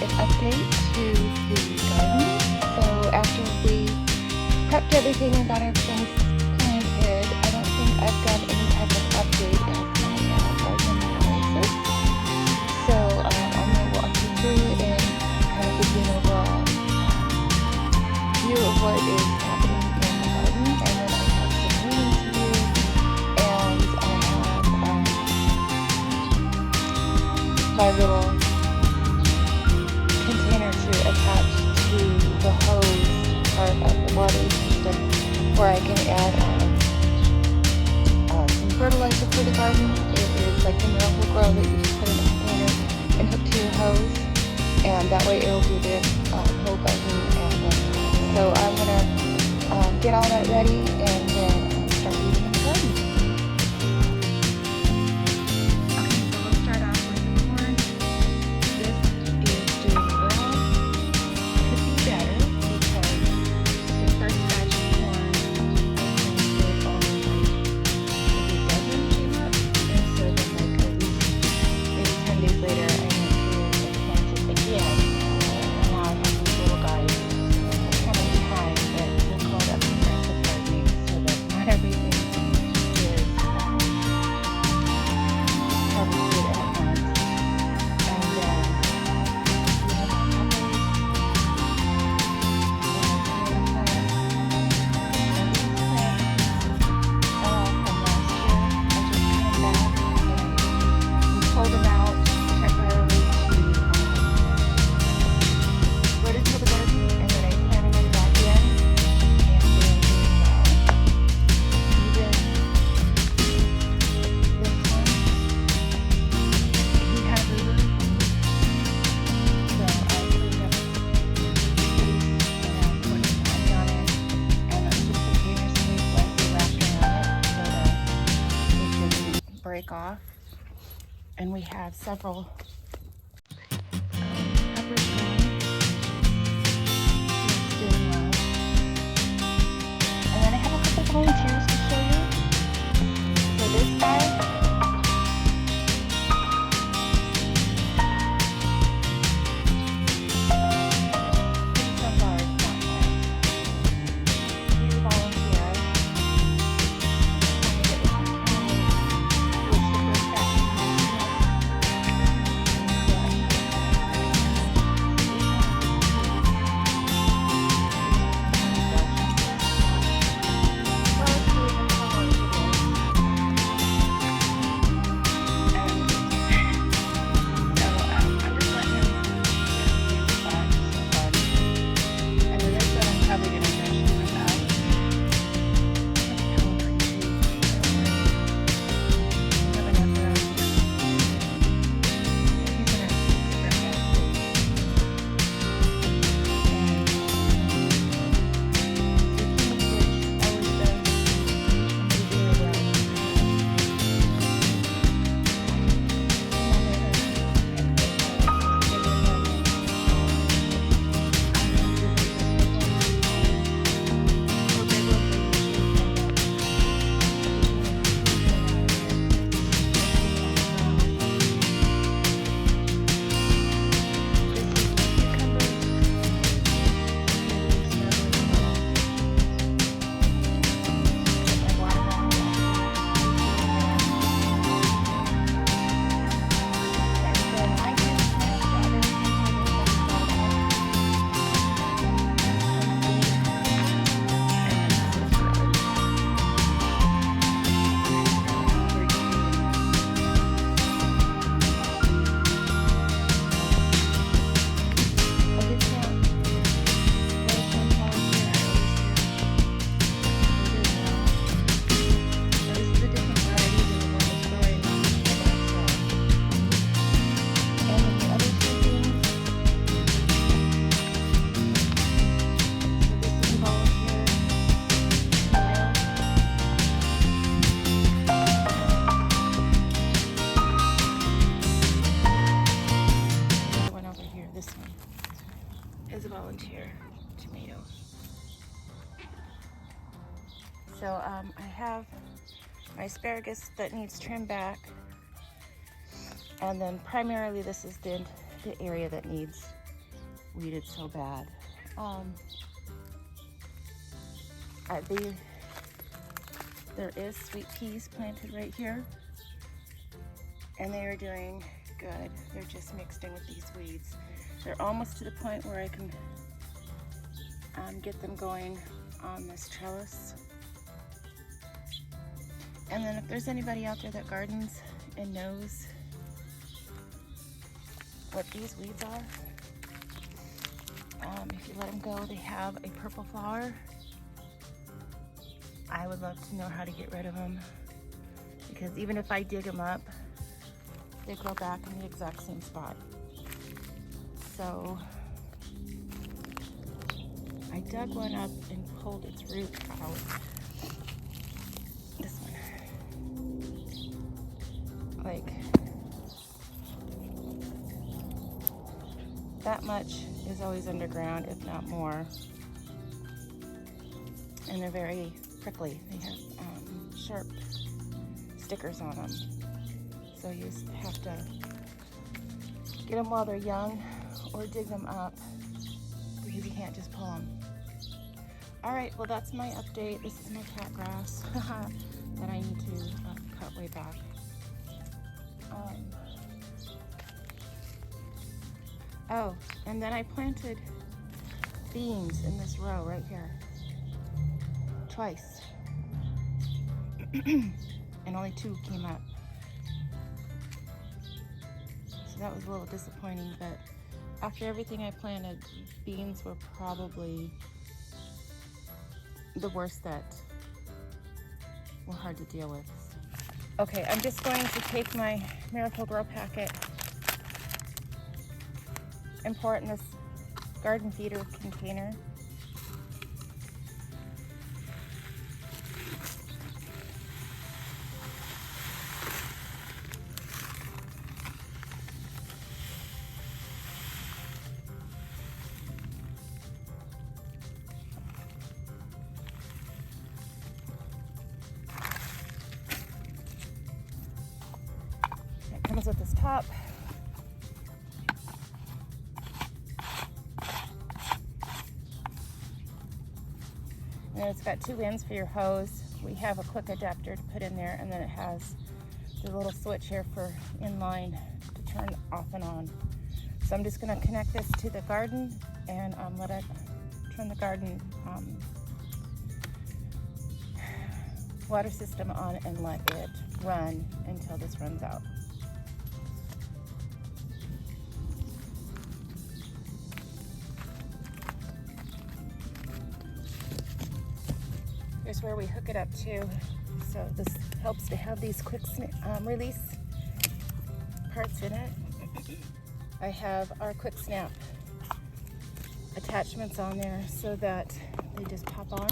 an update to the garden. So after we prepped everything and got everything planted, I don't think I've done any type of update of my garden analysis. So I'm going to walk you through and kind of give you an overall view of what is happening in the garden. And then I have some meetings to do, and I have my little container to attach to the hose part of the water system where I can add some fertilizer for the garden. It is like the Miracle Grow that you just put in a container and hook to your hose, and that way it'll do the whole garden at one time. So I'm gonna get all that ready and then start weeding in the garden. Okay, so we'll start off with the corn. This is doing well. Could be better because the first batch of corn did only like a dozen came up, and so then like at least maybe 10 days later I went through and planted again, and now I have these little guys kind of behind, but we'll call that progressive gardening so that not everything is harvested at once. And then we have our peppers, tomato plants, and these plants are all from last year. I just cut them back and we pulled them out temporarily to put into the garden, and then I planted them back in, and they're doing well. Even this one, he has a root, so I cleaned up the piece and put his eye on it, and just some painter's tape lightly wrapped around it so that it didn't break off. And we have several peppers growing. It's doing well. And then I have a couple volunteers to show you. So this guy, he's a large pot plant. He's a volunteer. Trying to get with my family, which the first batch is messing up. So I should volunteer tomato. So I have my asparagus that needs trimmed back, and then primarily this is the area that needs weeded so bad. There is sweet peas planted right here, and they are doing good. They're just mixed in with these weeds. They're almost to the point where I can get them going on this trellis. And then if there's anybody out there that gardens and knows what these weeds are, if you let them go, they have a purple flower. I would love to know how to get rid of them, because even if I dig them up, they grow back in the exact same spot. So I dug one up and pulled its root out. This one. Like, that much is always underground, if not more. And they're very prickly. They have sharp stickers on them. So you just have to get them while they're young or dig them up, because you can't just pull them. All right, well, that's my update. This is my cat grass that I need to cut way back. Oh, and then I planted beans in this row right here. Twice. And only 2 came up. So that was a little disappointing, but after everything I planted, beans were probably the worst that were hard to deal with. Okay, I'm just going to take my Miracle Grow packet and pour it in this garden feeder container. It comes with this top. And it's got 2 ends for your hose. We have a quick adapter to put in there, and then it has the little switch here for inline to turn off and on. So I'm just going to connect this to the garden and let it turn the garden water system on and let it run until this runs out. Here's where we hook it up to. So this helps to have these quick release parts in it. I have our quick snap attachments on there so that they just pop on.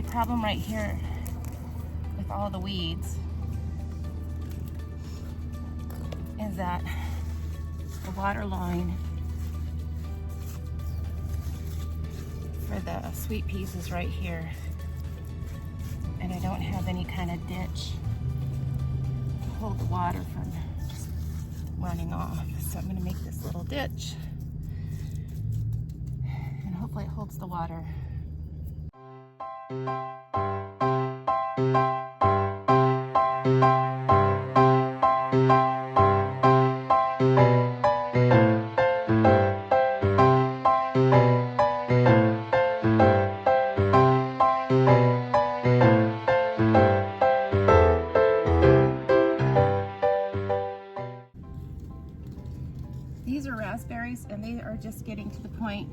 my problem right here with all the weeds is that the water line for the sweet peas is right here, and I don't have any kind of ditch to hold the water from running off. So I'm going to make this little ditch, and hopefully it holds the water. These are raspberries, and they are just getting to the point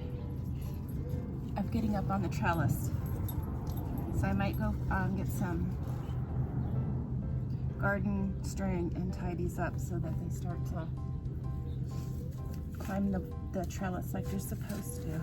of getting up on the trellis. So I might go get some garden string and tie these up so that they start to climb the trellis like you're supposed to.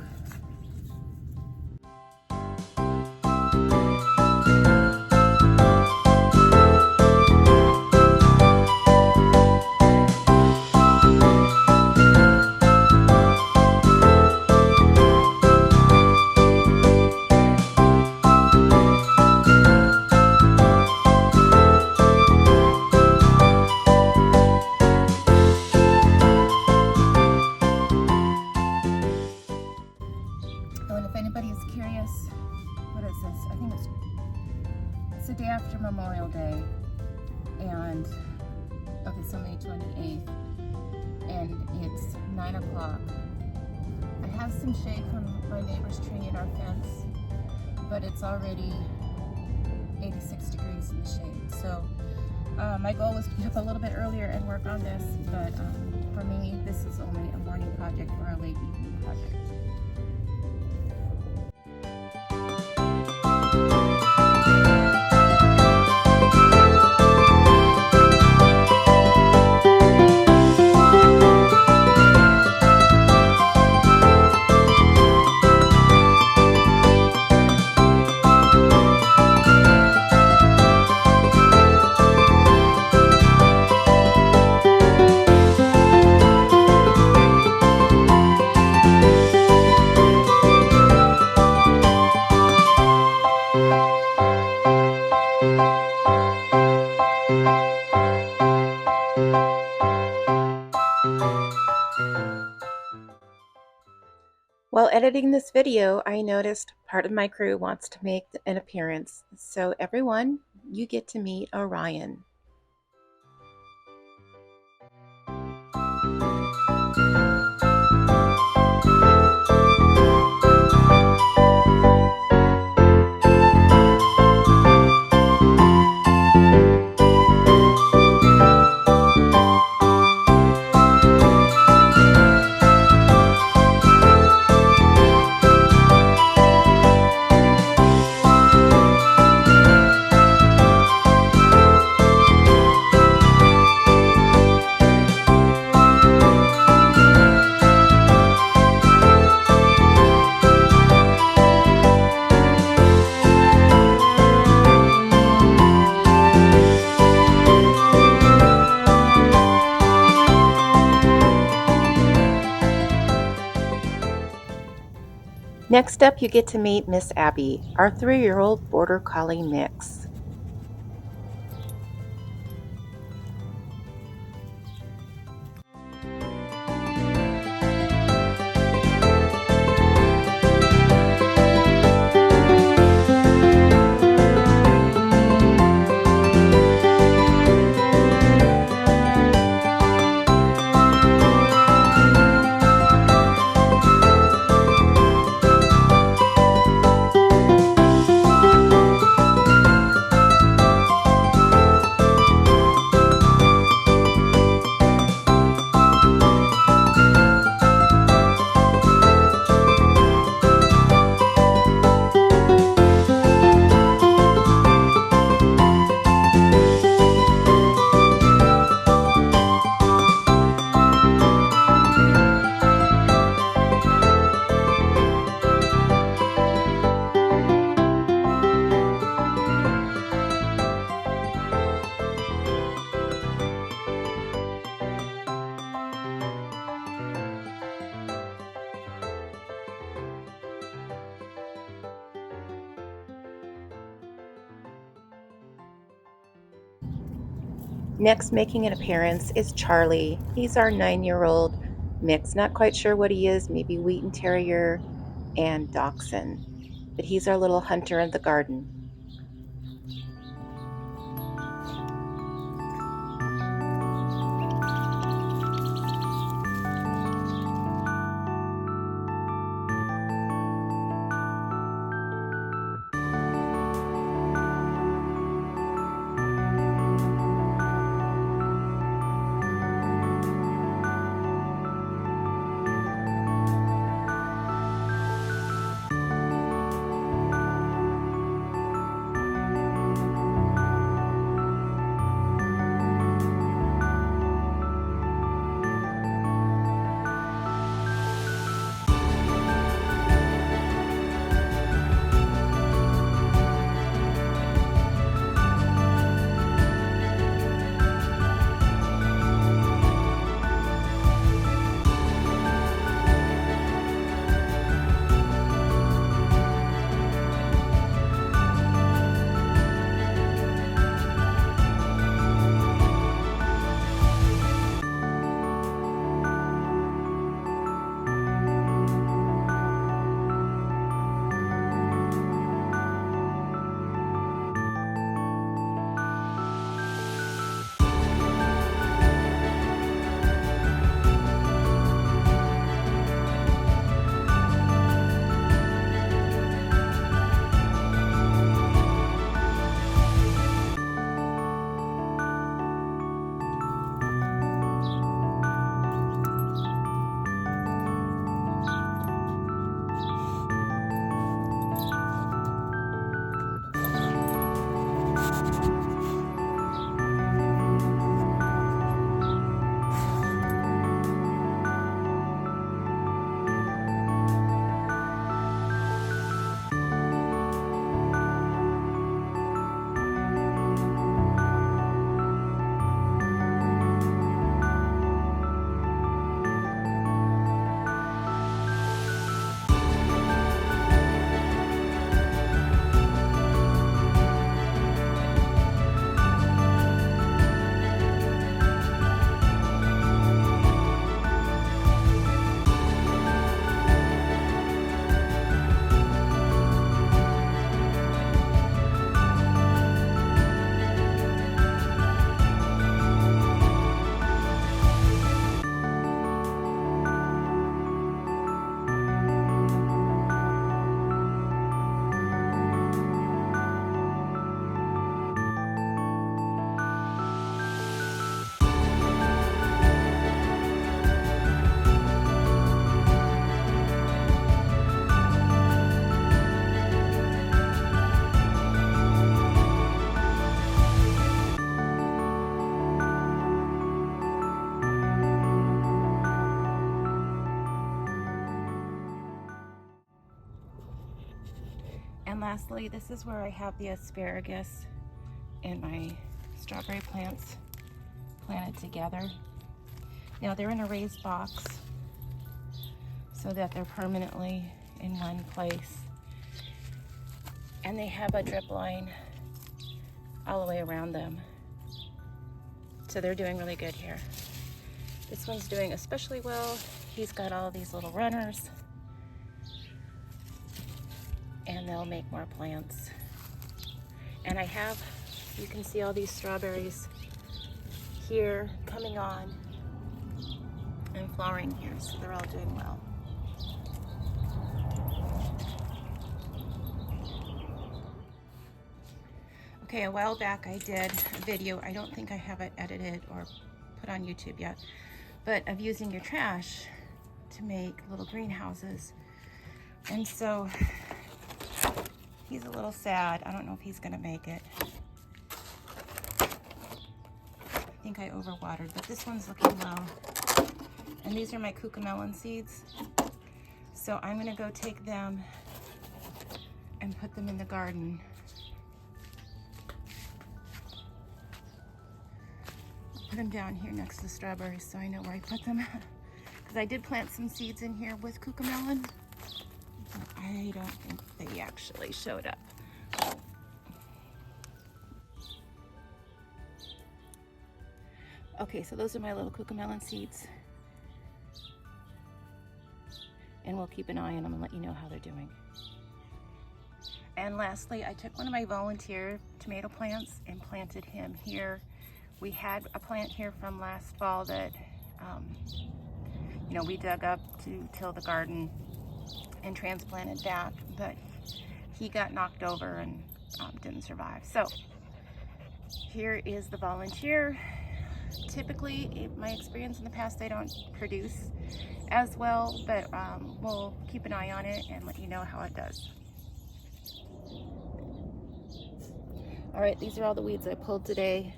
It's the day after Memorial Day, and okay, so May 28th, and it's 9 o'clock. I have some shade from my neighbor's tree in our fence, but it's already 86 degrees in the shade. So my goal was to get up a little bit earlier and work on this, but for me, this is only a morning project or a late evening project. While editing this video, I noticed part of my crew wants to make an appearance. So everyone, you get to meet Orion. Next up, you get to meet Miss Abby, our 3-year-old Border Collie mix. Next making an appearance is Charlie. He's our 9-year-old mix. Not quite sure what he is, maybe Wheaten Terrier and Dachshund. But he's our little hunter of the garden. And lastly, this is where I have the asparagus and my strawberry plants planted together. Now they're in a raised box so that they're permanently in one place. And they have a drip line all the way around them. So they're doing really good here. This one's doing especially well. He's got all these little runners, and they'll make more plants. And I have, you can see all these strawberries here coming on and flowering here, so they're all doing well. Okay, a while back I did a video, I don't think I have it edited or put on YouTube yet, but of using your trash to make little greenhouses. And so he's a little sad. I don't know if he's gonna make it. I think I overwatered, but this one's looking well. And these are my cucamelon seeds. So I'm gonna go take them and put them in the garden. Put them down here next to the strawberries so I know where I put them. Because I did plant some seeds in here with cucamelon, but I don't think they actually showed up. Okay, so those are my little cucamelon seeds. And we'll keep an eye on them and let you know how they're doing. And lastly, I took one of my volunteer tomato plants and planted him here. We had a plant here from last fall that, you know, we dug up to till the garden and transplanted back, but he got knocked over and didn't survive. So here is the volunteer. Typically, in my experience in the past, they don't produce as well, but we'll keep an eye on it and let you know how it does. All right, these are all the weeds I pulled today.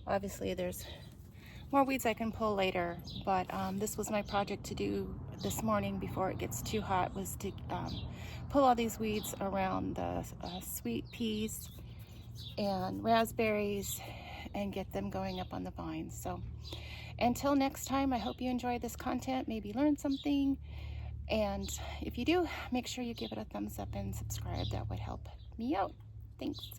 Obviously, there's more weeds I can pull later, but this was my project to do this morning before it gets too hot, was to pull all these weeds around the sweet peas and raspberries and get them going up on the vines. So until next time, I hope you enjoyed this content, maybe learned something, and if you do, make sure you give it a thumbs up and subscribe. That would help me out. Thanks.